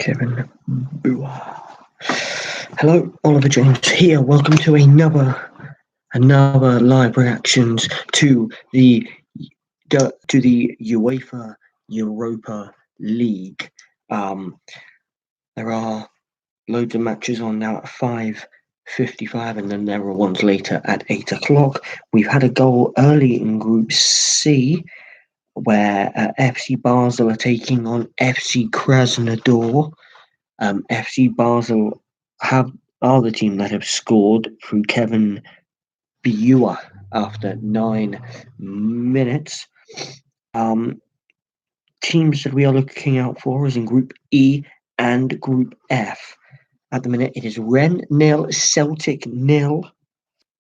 Kevin. Hello, Oliver James here. Welcome to another live reactions to the UEFA Europa League. There are loads of matches on now at 5:55, and then there are ones later at 8 o'clock. We've had a goal early in Group C, where FC Basel are taking on FC Krasnodar. FC Basel are the team that have scored through Kevin Buer after 9 minutes. Teams that we are looking out for is in Group E and Group F. At the minute, it is Rennes 0, Celtic 0.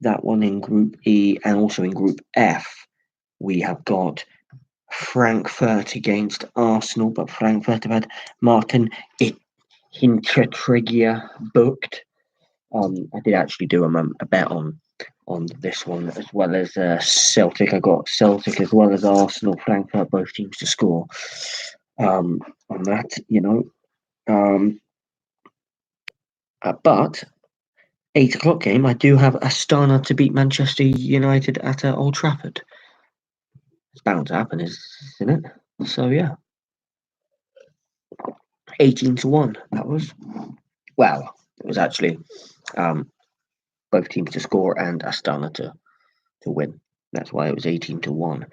That one in Group E, and also in Group F, we have got Frankfurt against Arsenal, but Frankfurt have had Martin Hintertregia booked. I did actually do a bet on this one, as well as Celtic. I got Celtic as well as Arsenal, Frankfurt, both teams to score. On that, but 8 o'clock game, I do have Astana to beat Manchester United at Old Trafford. It's bound to happen, isn't it? So yeah, 18-1. That was, well, it was actually both teams to score and Astana to win. That's why it was 18-1.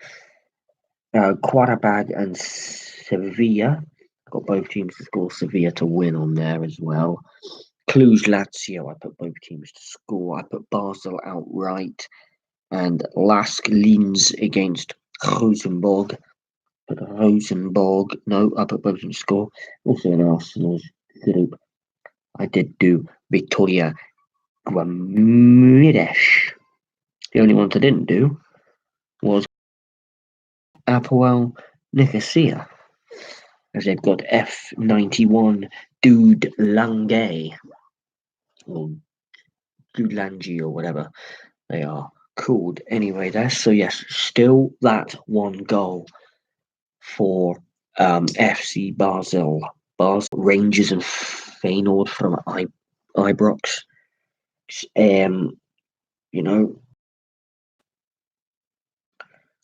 Qarabag and Sevilla. Got both teams to score, Sevilla to win on there as well. Cluj Lazio, I put both teams to score. I put Basel outright. And Lask Linz against Rosenborg. I put both teams to score. Also in Arsenal's group, I did do Victoria Guimaraes. The only ones I didn't do was Apoel Nicosia, as they've got F91 Dude Lange, or Dudelangi, or whatever they are called anyway there. So yes, still that one goal for FC Basel. Rangers and Feyenoord from Ibrox.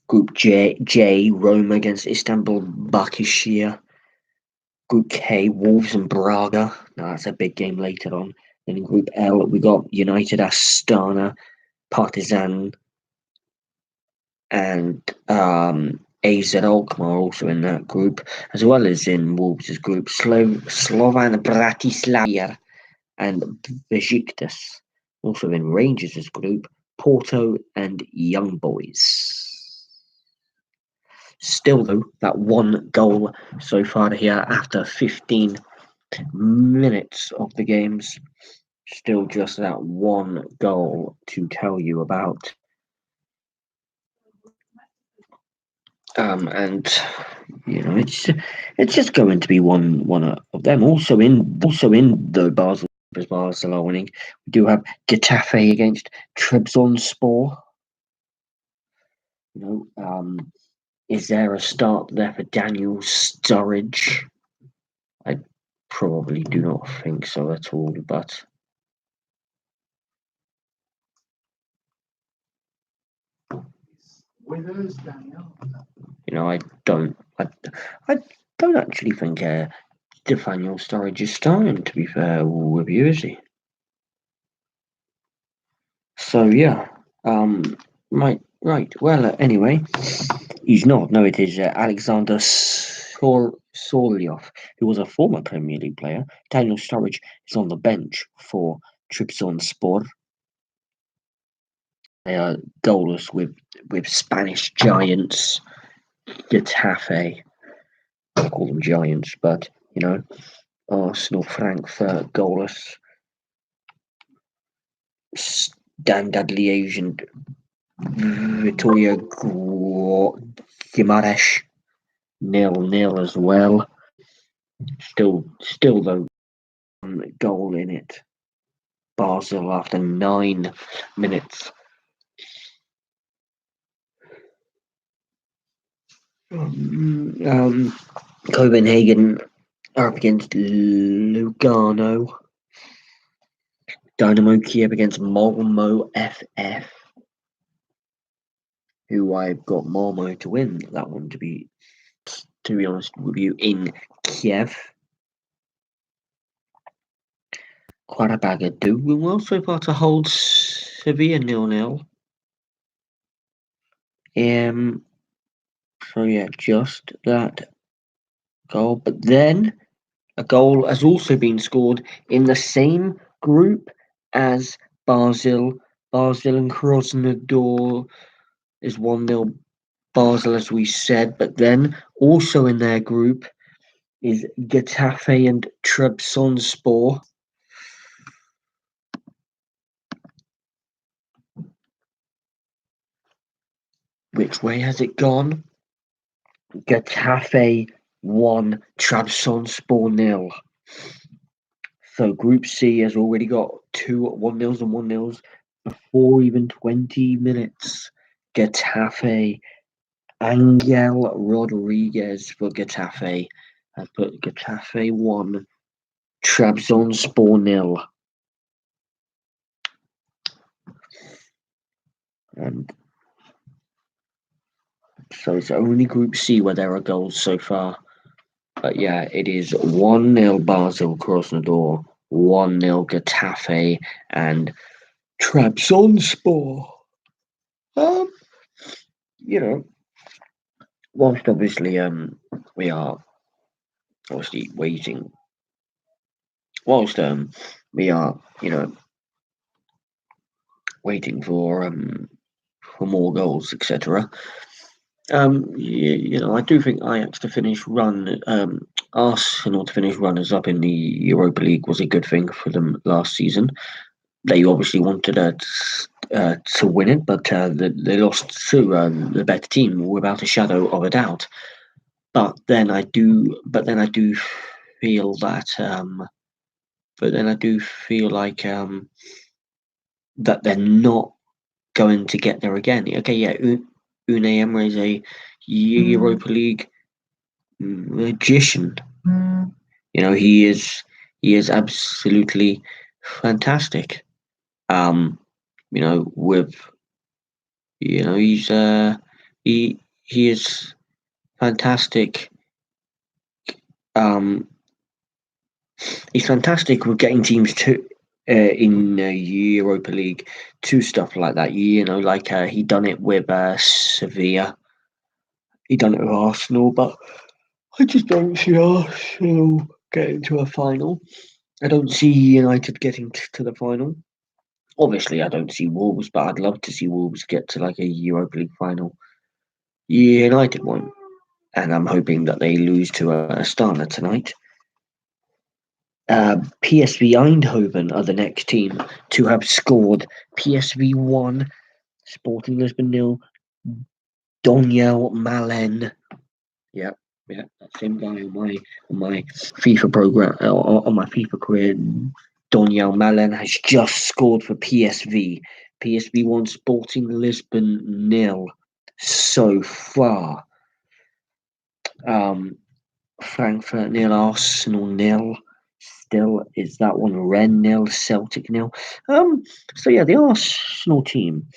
Group J, Roma against Istanbul Başakşehir. Group K, Wolves and Braga. Now that's a big game later on. Then in Group L, we got United Astana, Partizan, and AZ Alkmaar also in that group, as well as in Wolves' group, Slovan Bratislava and Besiktas. Also in Rangers' group, Porto and Young Boys. Still, though, that one goal so far here after 15 minutes of the games. Still just that one goal to tell you about. And it's just going to be one of them. Also in the Basel are winning. We do have Getafe against Trabzonspor. Is there a start there for Daniel Sturridge? I probably do not think so at all, but I don't actually think Daniel Sturridge is starting, to be fair with you, is he? So yeah, right. Well, anyway, he's not. No, it is Alexander Sorlyov, who was a former Premier League player. Daniel Sturridge is on the bench for Trabzonspor. They are goalless with Spanish giants, Getafe. I call them giants, but Arsenal, Frankfurt, goalless. Standard Liège and Victoria Guimaraes 0-0 as well. Still though, goal in it. Basel after 9 minutes. Copenhagen are up against Lugano. Dynamo Kiev against Malmo FF, who I've got Malmo to win that one, to be honest with you, in Kiev. Quite a bag of doing well so far to hold Sevilla 0-0. So yeah, just that goal. But then a goal has also been scored in the same group as Basel. Basel and Krasnodar is 1-0 Basel, as we said. But then also in their group is Getafe and Trabzonspor. Which way has it gone? Getafe 1, Trabzonspor 0. So Group C has already got 2 1-0s and 1-0s before even 20 minutes. Getafe, Angel Rodriguez for Getafe has put Getafe 1, Trabzonspor 0. And so it's only Group C where there are goals so far. But yeah, it is 1-0 Basel Krasnodar, 1-0 Getafe, and Trabzonspor. You know, whilst obviously we are obviously waiting. Whilst we are waiting for more goals, etc. I do think Ajax to finish Arsenal to finish runners up in the Europa League was a good thing for them last season. They obviously wanted to win it, but they lost to the better team without a shadow of a doubt. But then I do feel that. But then I do feel like that they're not going to get there again. Okay, yeah, Unai Emery is a Europa League magician. He is absolutely fantastic. With he's he is fantastic. He's fantastic with getting teams to in Europa League to stuff like that. Like he done it with Sevilla. He done it with Arsenal, but I just don't see Arsenal getting to a final. I don't see United getting to the final. Obviously, I don't see Wolves, but I'd love to see Wolves get to like a Europa League final. United won't, and I'm hoping that they lose to Astana tonight. PSV Eindhoven are the next team to have scored. PSV 1, Sporting Lisbon 0, Doniel Malen. Yeah, that same guy on my FIFA program, on my FIFA career. Doniel Malen has just scored for PSV. PSV 1, Sporting Lisbon 0 so far. Frankfurt 0, Arsenal 0. Still is that one. Rennes 0, Celtic 0. So yeah, the Arsenal team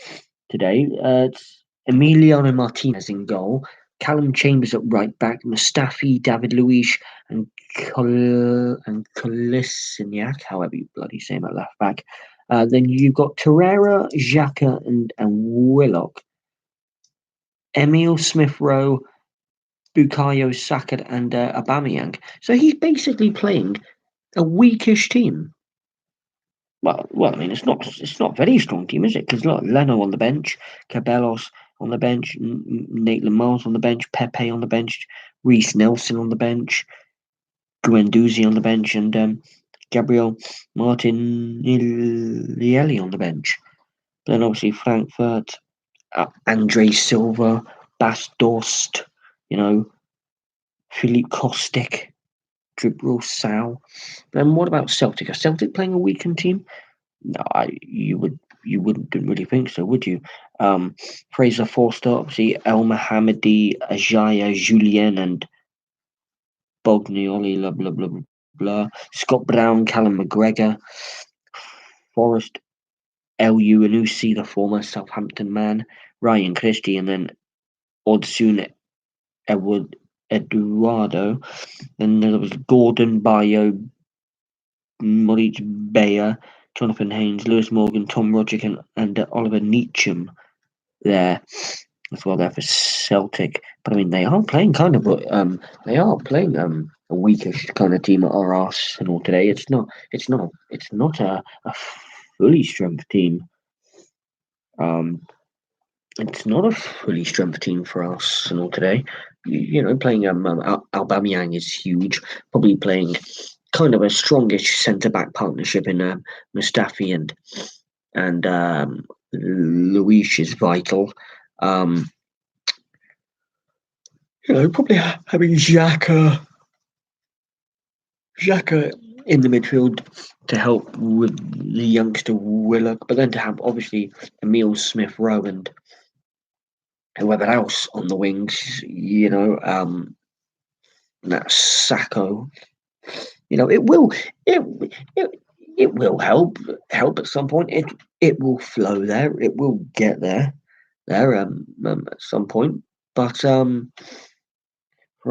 today. It's Emiliano Martinez in goal, Callum Chambers at right back, Mustafi, David Luiz, and Kolisiniak, however you bloody say him at left back. Then you've got Torreira, Xhaka, and Willock. Emil Smith Rowe, Bukayo Saka, and Aubameyang. So he's basically playing a weakish team. Well, I mean, it's not a very strong team, is it? Because look, Leno on the bench, Cabellos on the bench, Maitland Miles on the bench, Pepe on the bench, Reece Nelson on the bench, Guendouzi on the bench, and Gabriel Martinelli on the bench. But then obviously Frankfurt, Andre Silva, Bas Dost, Philippe Kostic, Dribril Sal. Then what about Celtic? Are Celtic playing a weakened team? No, you wouldn't really think so, would you? Fraser Forster, obviously El Mohammadi, Ajaya, Julien, and Bognioli, blah, blah, blah, blah, blah. Scott Brown, Callum McGregor, Forrest Elyounoussi, the former Southampton man, Ryan Christie, and then Odsun Eduardo. Then there was Gordon Bayo, Moritz Bayer, Jonathan Haynes, Lewis Morgan, Tom Roderick, and Oliver Neacham there as well there for Celtic. But I mean, they are playing a weakish kind of team at our Arsenal today. It's not a fully strength team. It's not a fully strength team for Arsenal today. Playing Aubameyang is huge. Probably playing kind of a strongish centre back partnership in Mustafi and Luis is vital. Probably having Xhaka in the midfield to help with the youngster Willock, but then to have obviously Emile Smith Rowe and whoever else on the wings, that Sacco. It will help at some point. It will flow there. It will get there at some point. But for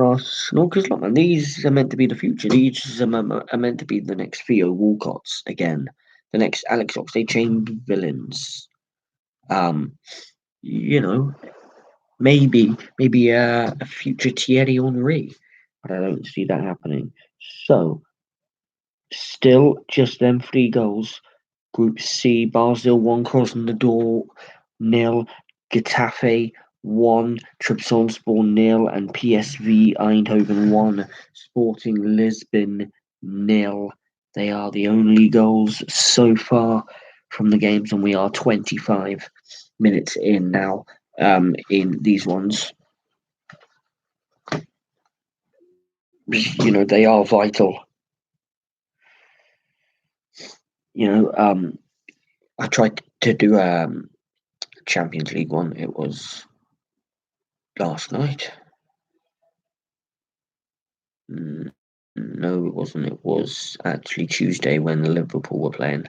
Arsenal, because look, man, these are meant to be the future. These are meant to be the next Theo Walcotts again, the next Alex Oxlade-Chamberlains. Maybe a future Thierry Henry, but I don't see that happening. So, still just them 3 goals. Group C, Basel 1, Krasnodar 0, Getafe 1, Trabzonspor 0, and PSV Eindhoven 1, Sporting Lisbon 0. They are the only goals so far from the games, and we are 25 minutes in now in these ones. They are vital. I tried to do Champions League one. It was last night. No, it wasn't. It was actually Tuesday when Liverpool were playing.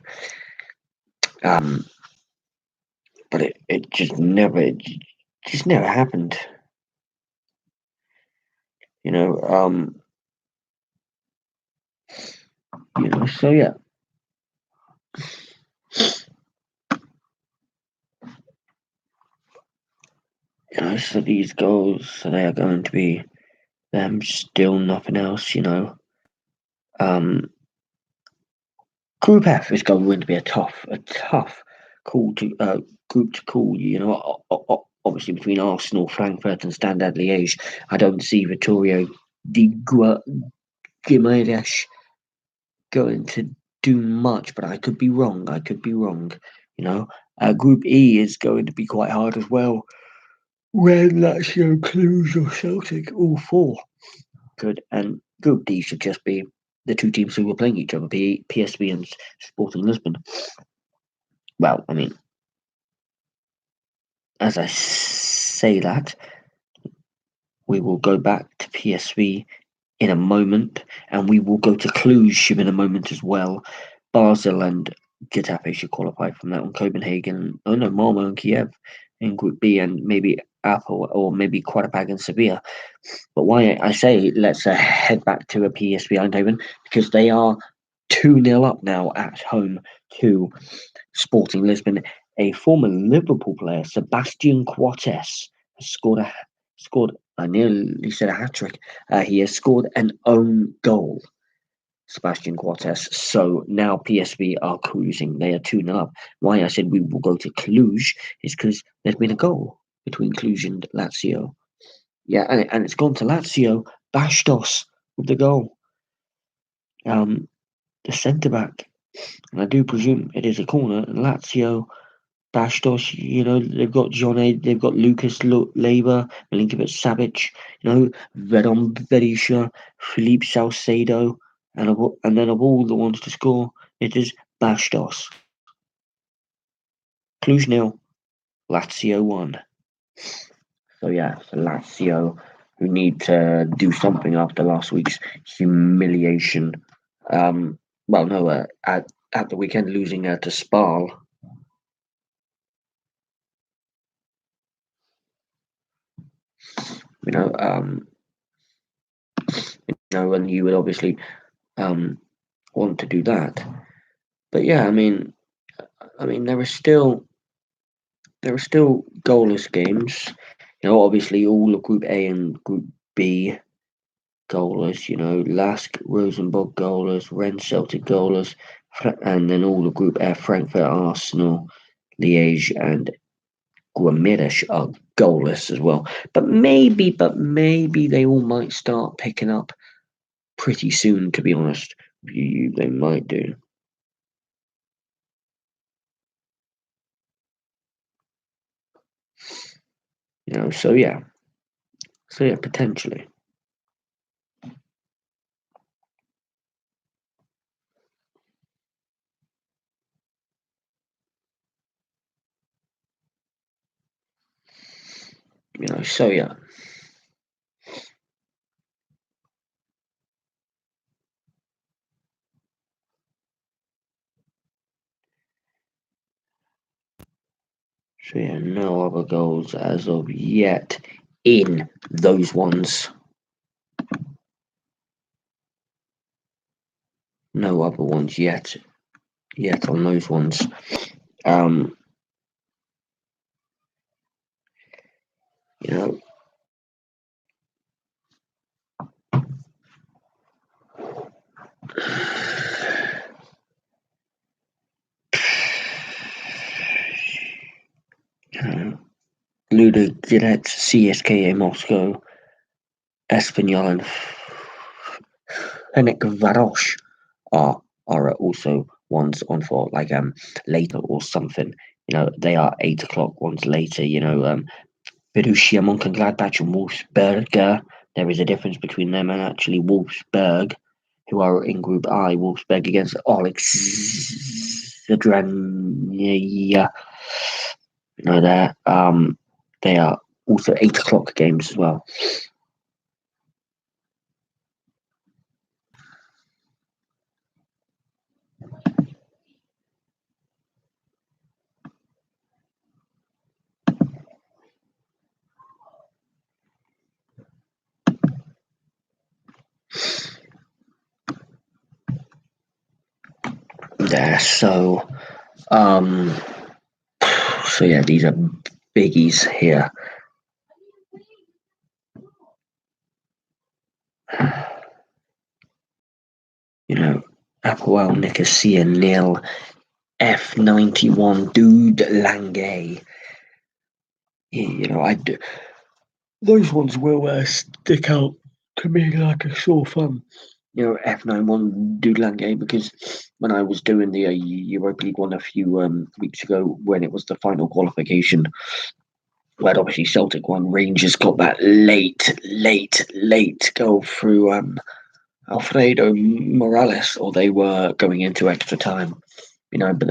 But it just never happened. So yeah. So these goals, so they are going to be them, still nothing else, Group F is going to be a tough call to group to call. Obviously between Arsenal, Frankfurt, and Standard Liège, I don't see Vittorio Di Gimenez going to do much, but I could be wrong. Group E is going to be quite hard as well. When Lazio, Cluj, or Celtic, all 4 could, and Group D should just be the 2 teams who were playing each other, PSV and Sporting Lisbon. Well, I mean, as I say that, we will go back to PSV in a moment, and we will go to Cluj in a moment as well. Basel and Getafe should qualify from that one. Copenhagen, Malmo and Kiev in Group B, and maybe Apple or maybe Quarterpag and Sevilla. But why I say let's head back to a PSV Eindhoven, because they are 2-0 up now at home to Sporting Lisbon. A former Liverpool player, Sebastian Coates, has scored. I nearly said a hat trick. He has scored an own goal, Sebastian Coates. So now PSV are cruising. They are 2-0 up. Why I said we will go to Cluj is because there's been a goal between Cluj and Lazio. Yeah, and it's gone to Lazio. Bastos with the goal. The centre back, and I do presume it is a corner. And Lazio, Bastos, they've got Johnny, they've got Lucas Leiber, Milinkovic Savic, Vedon Berisha, Philippe Salcedo, and then of all the ones to score, it is Bastos. Cluj 0, Lazio 1. So yeah, Lazio who need to do something after last week's humiliation. At the weekend losing to Spal. You know, and you would obviously want to do that. But yeah, I mean, there are still goalless games. Obviously all of Group A and Group B goalless. Lask, Rosenborg goalless, Rennes Celtic goalless, and then all of Group F: Frankfurt, Arsenal, Liège, and Guimaraes are goalless as well. But maybe they all might start picking up pretty soon. To be honest, they might do. So yeah, potentially. So yeah. So yeah, no other goals as of yet in those ones. No other ones yet on those ones. You know, Ludogorets, CSKA Moscow, Espanyol, and Fenerbahce are also ones on for like later or something. They are 8 o'clock ones later. Borussia Mönchengladbach and Wolfsberg. There is a difference between them and actually Wolfsberg, who are in Group I. Wolfsberg against Alexandria. They are also 8 o'clock games as well. There, so yeah, these are biggies here. Apoel Nicosia 0, F91 Dude Langay. I do. Those ones will stick out to me like a sore thumb. F91 Dude Langay, because when I was doing the Europa League one a few weeks ago, when it was the final qualification, where obviously Celtic won, Rangers got that late goal through Alfredo Morales, or they were going into extra time. But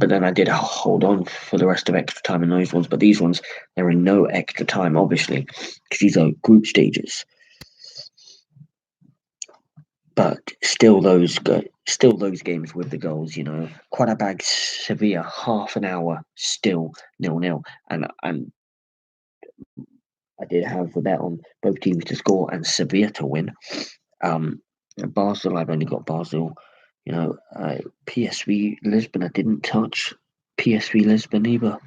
then I did hold on for the rest of extra time in those ones. But these ones, there are no extra time, obviously, because these are group stages. But still, those games with the goals. Qarabağ Sevilla, half an hour, still 0-0, and I did have a bet on both teams to score and Sevilla to win. Basel, I've only got Basel. PSV Lisbon, I didn't touch PSV Lisbon either.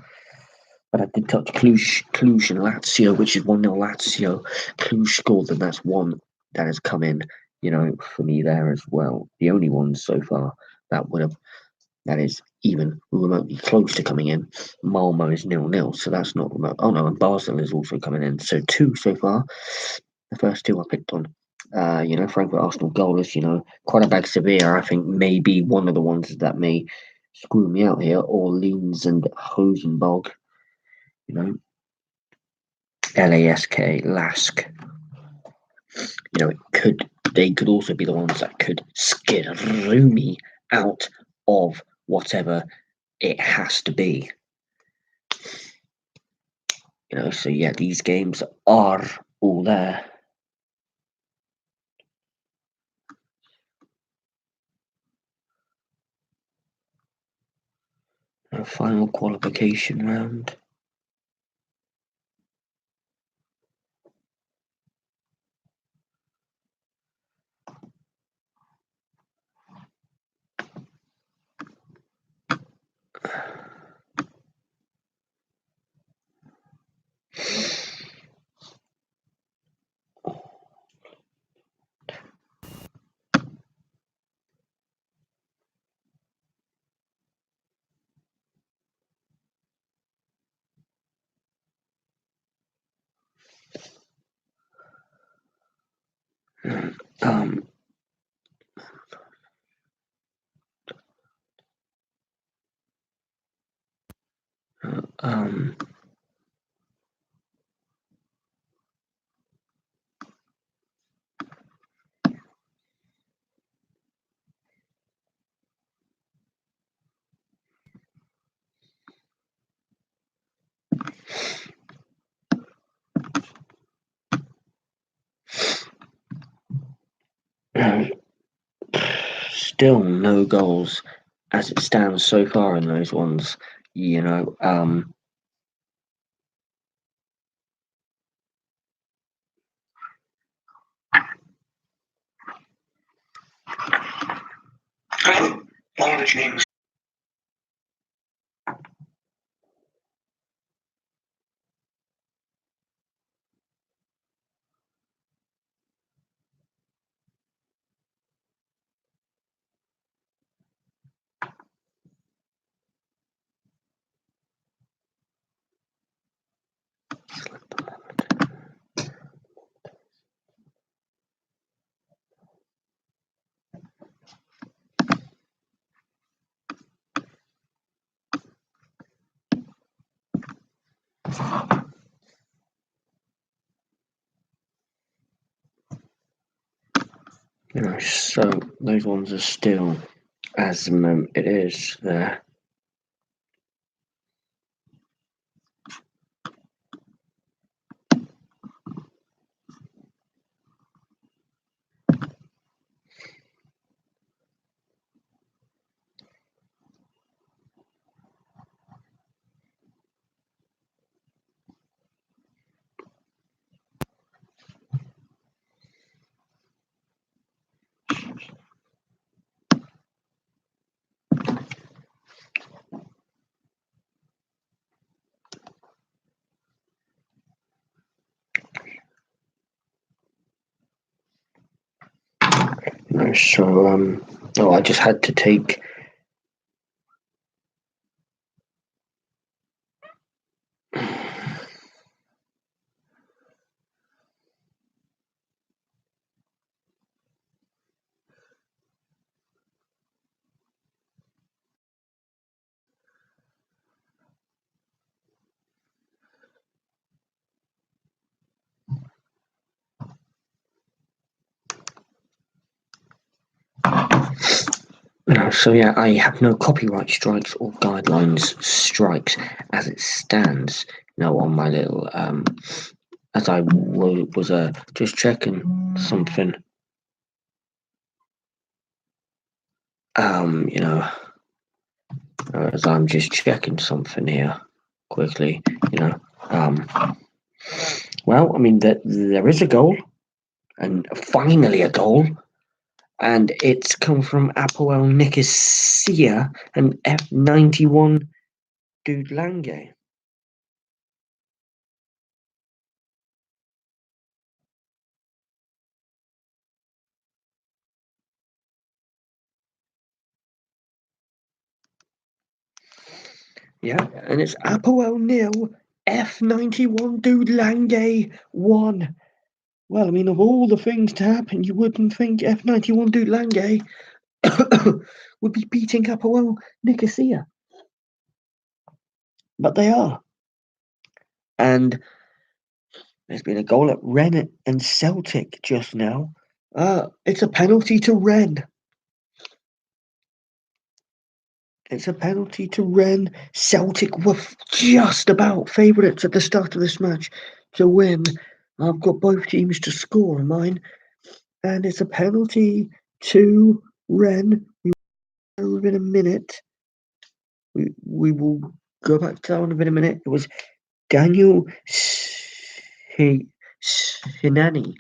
But I did touch Cluj and Lazio, which is 1-0 Lazio. Cluj scored, and that's one that has come in, for me there as well. The only one so far that is even remotely close to coming in. Malmo is 0-0, so that's not remote. Oh no, and Basel is also coming in. So 2 so far. The first 2 I picked on. Frankfurt Arsenal goalless. Qarabağ Sevilla, I think, may be one of the ones that may screw me out here, or Leeds and Rosenborg. Lask. They could also be the ones that could screw me out of whatever it has to be. So yeah, these games are all there. A final qualification round. Um, um, still no goals as it stands so far in those ones. You know, so those ones are still as it is there. So I just had to take so yeah, I have no copyright strikes or guidelines strikes as it stands. On my little as I was just checking something. As I'm just checking something here quickly. Well, I mean that there is a goal, and finally a goal. And it's come from Apoel Nicosia and F91 Dude Lange. Yeah, and it's Apoel nil, F91 Dude Lange 1. Well, I mean, of all the things to happen, you wouldn't think F91 Dude Lange would be beating Apoel Nicosia. But they are. And there's been a goal at Rennes and Celtic just now. It's a penalty to Rennes. It's a penalty to Rennes. Celtic were just about favourites at the start of this match to win. I've got both teams to score in mine, and it's a penalty to Ren. Within a minute, we will go back to that one within a minute. It was Daniel Hinani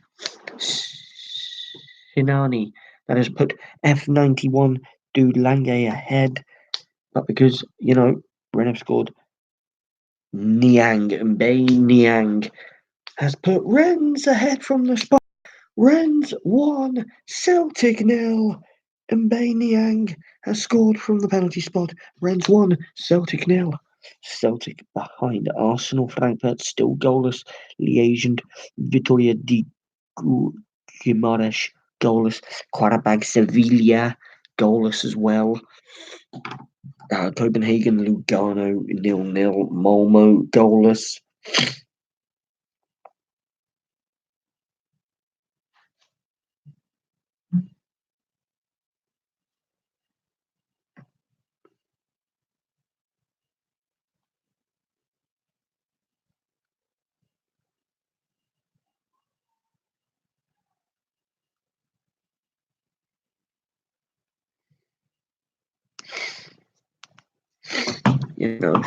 that has put F91 Dulange ahead, but because Ren have scored, Niang has put Rennes ahead from the spot. Rennes 1, Celtic 0. Niang has scored from the penalty spot. Rennes 1, Celtic 0. Celtic behind Arsenal. Frankfurt still goalless. Liège and Vitoria de Guimarães goalless. Qarabag Sevilla goalless as well. Copenhagen Lugano 0-0. Malmo goalless.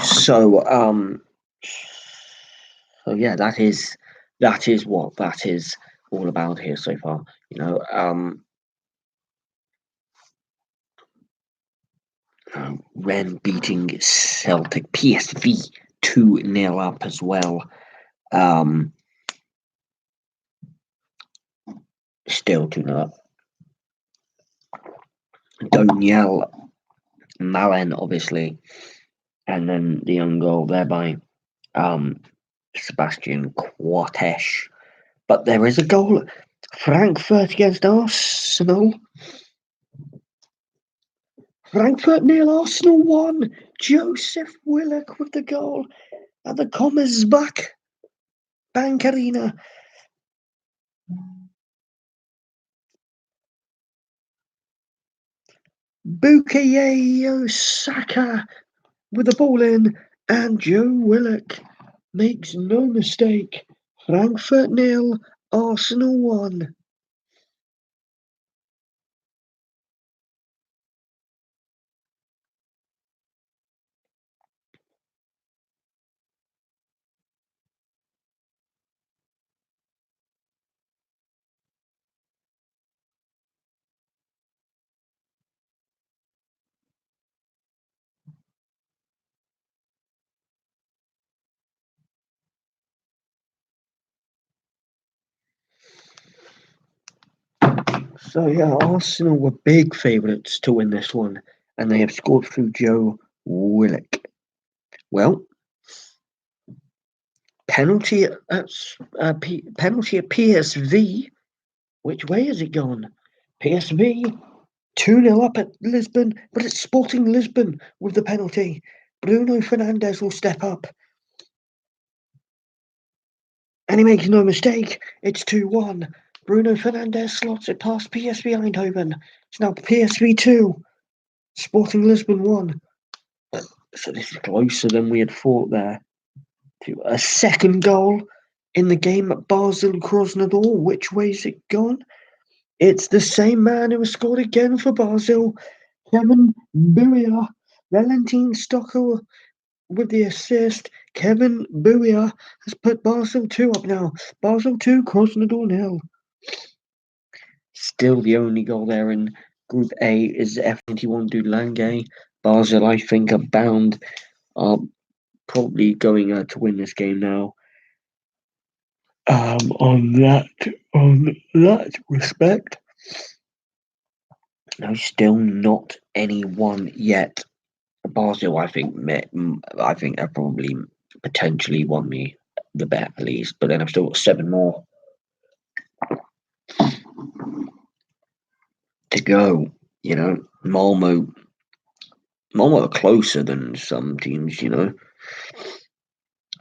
So yeah, that is what that is all about here so far. Ren beating Celtic, PSV 2-0 up as well. Still 2-0 up. Doniel Malen, obviously, and then the young goal there by Sebastian Quatesh. But there is a goal. Frankfurt against Arsenal. Frankfurt 0, Arsenal 1. Joseph Willock with the goal at the Commerzbank Bank Arena. Bukayo Saka with the ball in, and Joe Willock makes no mistake. Frankfurt 0, Arsenal 1. So yeah, Arsenal were big favourites to win this one, and they have scored through Joe Willock. Well, penalty at PSV. Which way has it gone? PSV 2-0 up at Lisbon, but it's Sporting Lisbon with the penalty. Bruno Fernandes will step up. And he makes no mistake. It's 2-1. Bruno Fernandes slots it past PSV Eindhoven. It's now PSV 2. Sporting Lisbon 1. So this is closer than we had thought there. To a second goal in the game at Basel Krasnodar. Which way's it gone? It's the same man who has scored again for Basel. Kevin Buia. Valentin Stocker with the assist. Kevin Buia has put Basel 2 up now. Basel 2, Krasnodar 0. Still the only goal there in Group A is F91 Dulange. Basel, I think, are bound, are probably going to win this game now. On that respect, no, still not anyone yet. Basel, I think have probably potentially won me the bet at least, but then I've still got 7 more to go. Malmo are closer than some teams.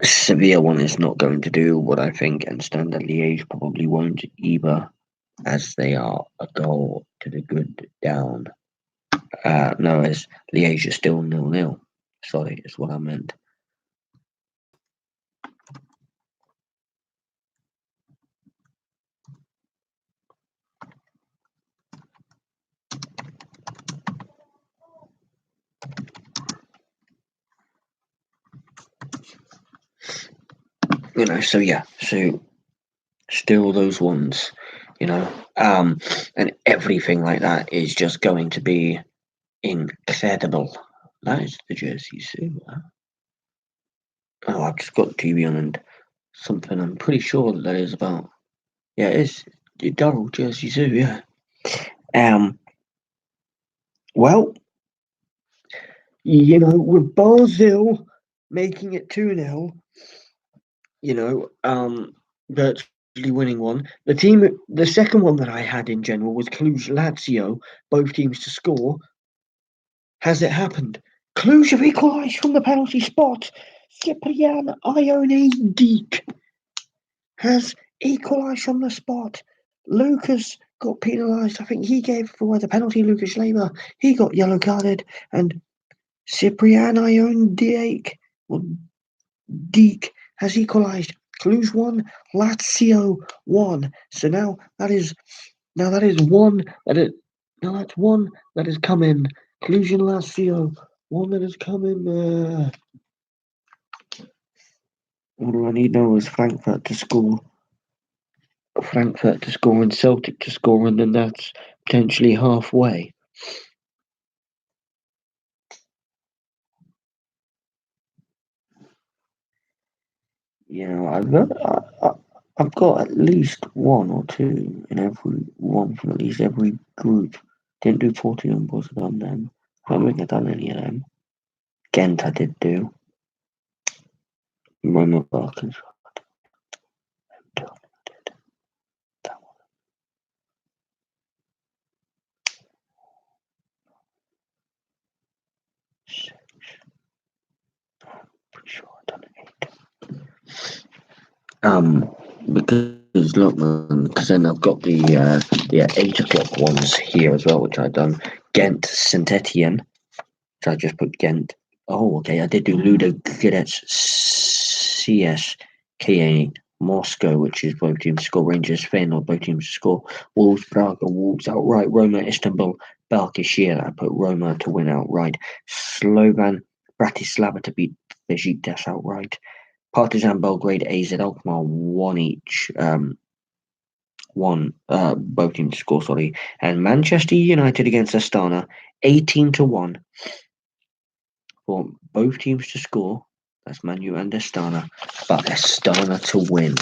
Sevilla one is not going to do what I think, and Standard Liège probably won't either, as they are a goal to the good down. No, as Liège is still 0-0. Sorry, is what I meant. So yeah, so still those ones, you know, and everything like that is just going to be incredible. That is the jersey soon. Oh, I've just got the TV on and something. I'm pretty sure that is about. Yeah, it is double jersey Zoo. Yeah. Um. Well, with Brazil making it 2-0, virtually winning one. The second one that I had in general was Cluj Lazio, both teams to score. Has it happened? Cluj have equalised from the penalty spot. Cyprian Ione has equalised from the spot. Lucas got penalised. I think he gave away the penalty. Lucas Leiber, he got yellow carded, and Cyprian Ione Deek has equalised. Cluj 1, Lazio 1. So that is one that's one that has come in. Cluj and Lazio, one that has come in. What do I need now is Frankfurt to score. And Celtic to score, and then that's potentially halfway. I've got at least one or two in every one from at least every group. Didn't do 40 numbers, I've done them. I don't think I've done any of them. Ghent I did do. Roma Balkans. That one. Six. Pretty sure I've done 8. Because look, man, because then I've got the 8 o'clock ones here as well, which I've done. Ghent, Saint Etienne. So I just put Ghent. Oh, okay. I did do Ludo Goretz, CSKA Moscow, which is both teams to score. Rangers, Feyenoord, both teams to score. Wolves, Braga, Wolves outright. Roma, Istanbul, Balkashir. I put Roma to win outright. Slovan, Bratislava to beat Besiktas outright. Partizan, Belgrade, AZ Alkmaar, one each. Both teams to score. Sorry, and Manchester United against Astana, 18-1. For both teams to score. That's Manu and Astana, but Astana to win.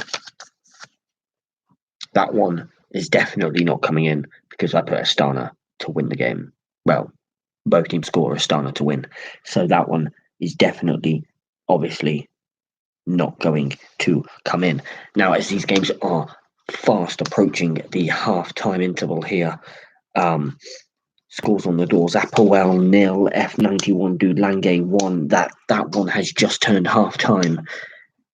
That one is definitely not coming in because I put Astana to win the game. Well, both teams score, Astana to win. So that one is definitely, obviously, not going to come in. Now, as these games are fast approaching the half-time interval here, scores on the doors. Applewell 0, F91 Dulange 1. That one has just turned half time.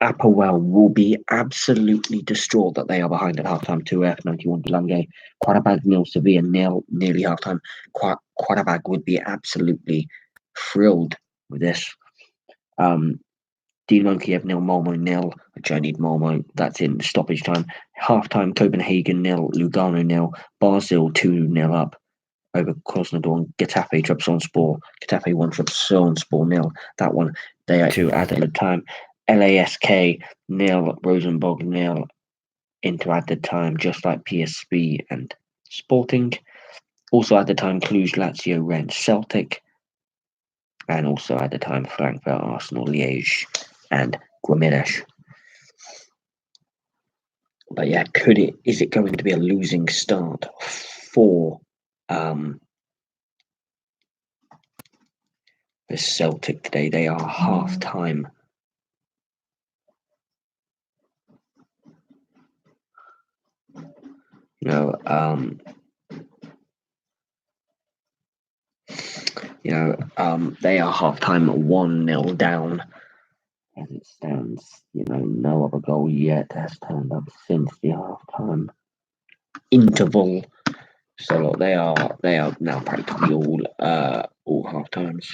Applewell will be absolutely distraught that they are behind at half time to F91 Dulange. Qarabag 0, Sevilla 0, nearly half time. Qarabag would be absolutely thrilled with this. Dinamo Kiev 0, Malmo 0, which I need Malmo. That's in stoppage time. Half time, Copenhagen 0, Lugano 0, Basel 2-0 up over Krasnodar and Getafe Trabzonspor. Getafe 1, Trabzonspor 0. That one they are to added time. LASK 0, Rosenborg 0 into added time, just like PSV and Sporting. Also at the time, Cluj, Lazio, Rennes, Celtic. And also at the time, Frankfurt, Arsenal, Liège, and Guimaraes. But yeah, is it going to be a losing start for the Celtic today? They are half time. They are half time 1-0 down. As it stands, no other goal yet has turned up since the half time interval. So they are now practically all half times.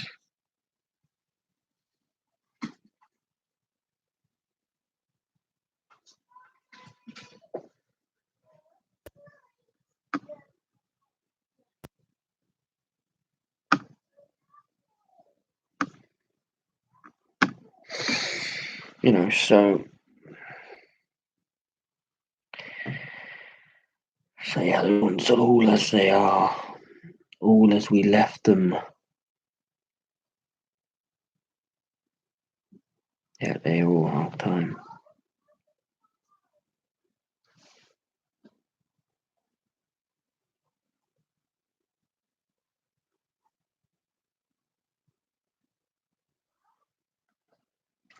So the elements are all as they are, all as we left them. Yeah, they're all half time.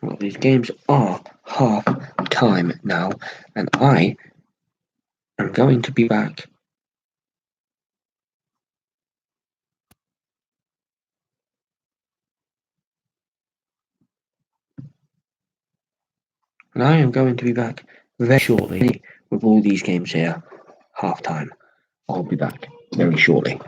Well, these games are half time now, and I am going to be back. And I am going to be back very shortly with all these games here, half time. I'll be back very shortly.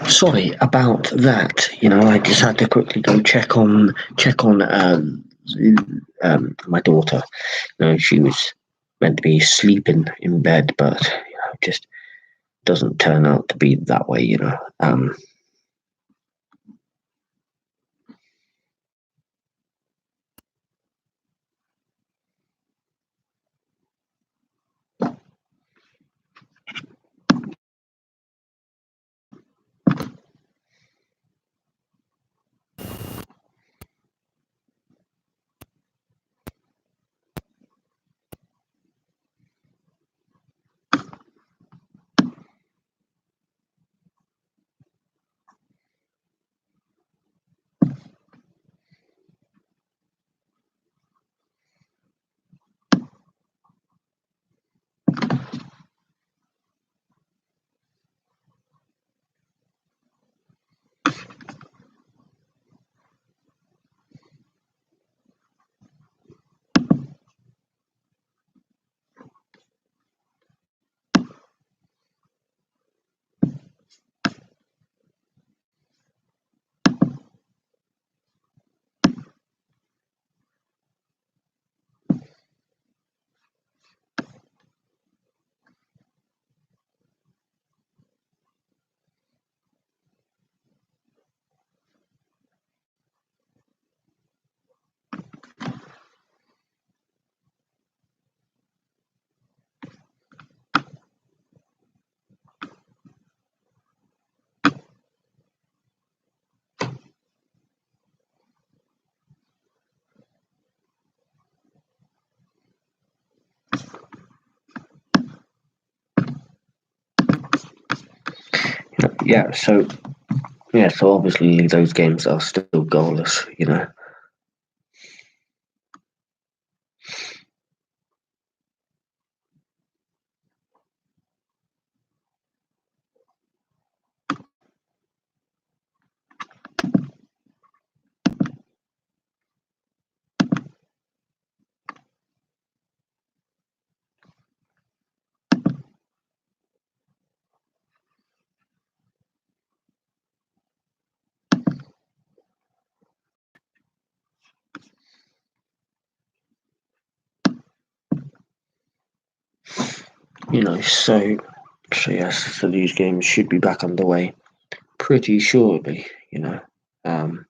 Sorry about that. I just had to quickly go check on my daughter. She was meant to be sleeping in bed, but just doesn't turn out to be that way. yeah, so so obviously those games are still goalless, So yes, so these games should be back underway pretty shortly, Um,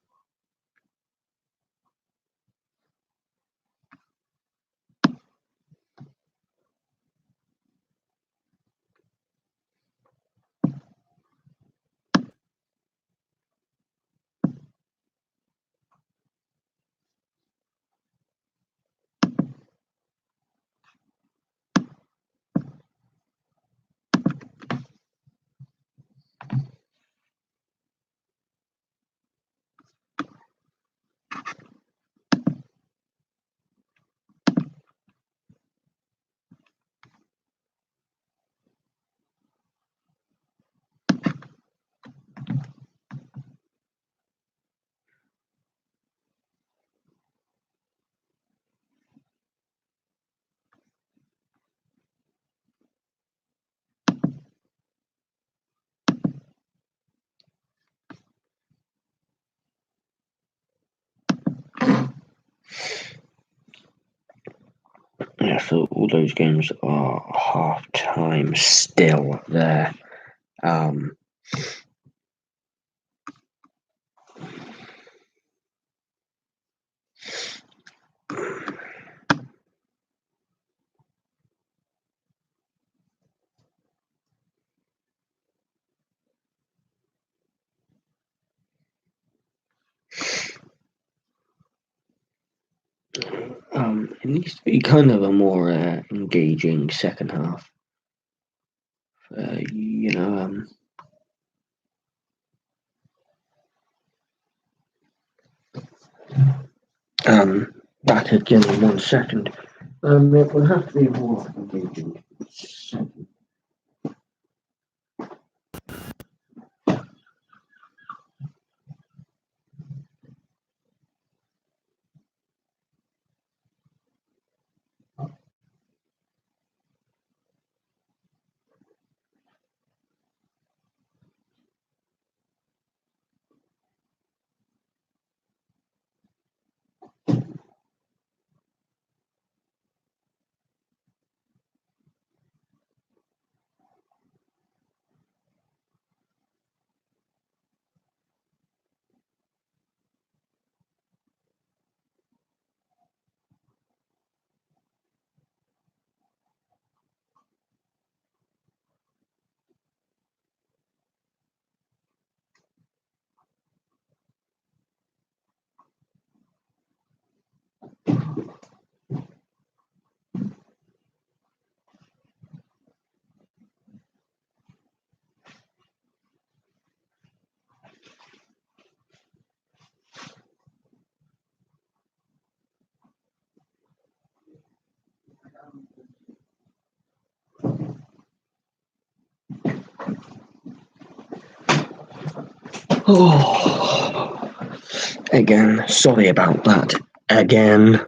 yeah, so all those games are half time still there. Um, it needs to be kind of a more engaging second half. Uh, you know, um, Back again in 1 second. It will have to be more engaging second. Oh, again, sorry about that. Again,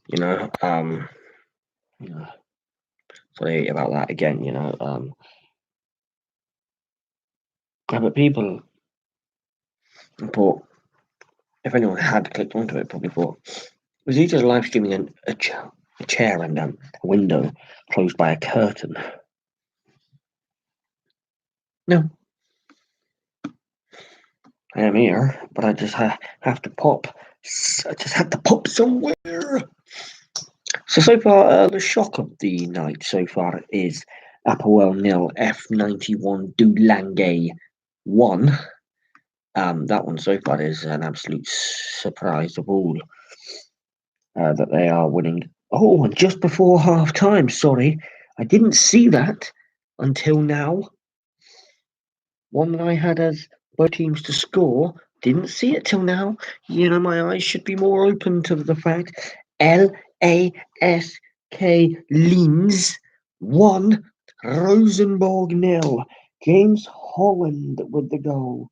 you know, um, you know, sorry about that again. But people thought, if anyone had clicked onto it, probably thought, was he just live streaming a chair and a window closed by a curtain? No, I am here, but I just have to pop. I just had to pop somewhere. So far, the shock of the night so far is Apoel nil, F91 Dulange 1. That one so far is an absolute surprise of all that they are winning. Oh, and just before half time, sorry, I didn't see that. until now. One that I had as both teams to score, didn't see it till now. My eyes should be more open to the fact LASK Linz 1, Rosenborg 0. James Holland with the goal.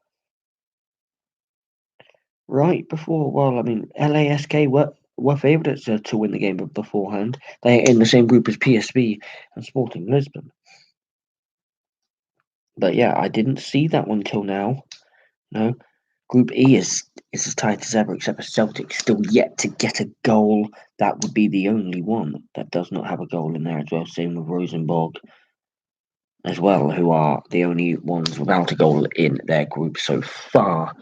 Right before, LASK were favourites to win the game beforehand. They're in the same group as PSV and Sporting Lisbon. But yeah, I didn't see that one till now. No. Group E is as tight as ever, except for Celtic still yet to get a goal. That would be the only one that does not have a goal in there as well. Same with Rosenborg as well, who are the only ones without a goal in their group so far.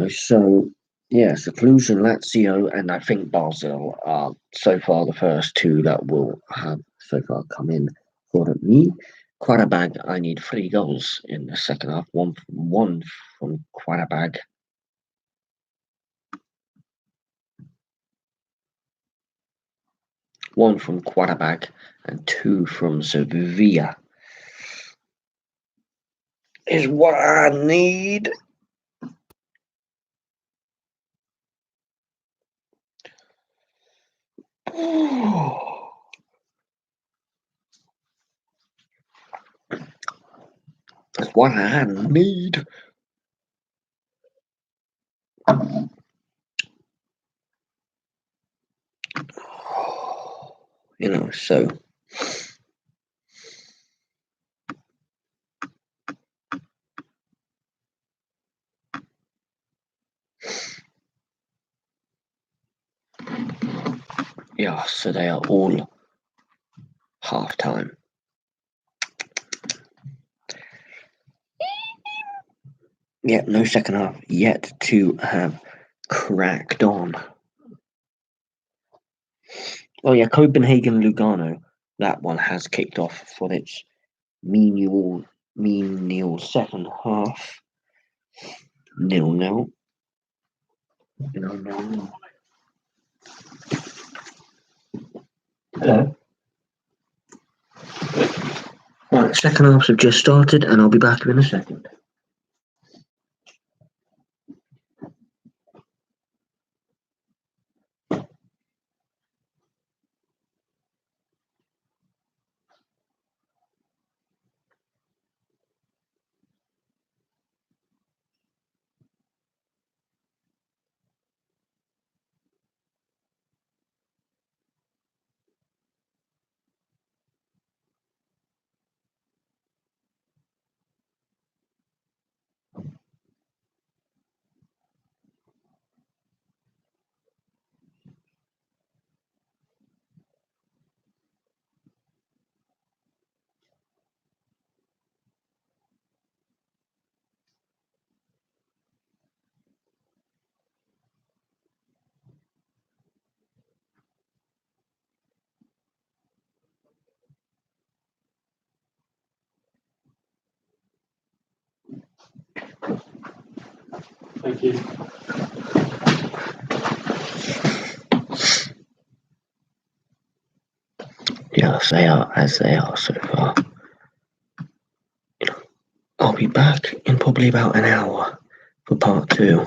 So yes, Cluj and Lazio, and I think Basel are so far the first two that will have so far come in for me. Quarabag, I need 3 goals in the second half. One from Quarabag. One from Quarabag and 2 from Sevilla is what I need. That's what I need. So yeah, so they are all half-time. Yeah, no second half yet to have cracked on. Oh yeah, Copenhagen-Lugano. That one has kicked off for its menial second half. 0-0. 0-0. Hello. Right, second halves have just started, and I'll be back in a second. Thank you. Yes, they are as they are so far. I'll be back in probably about an hour for part 2.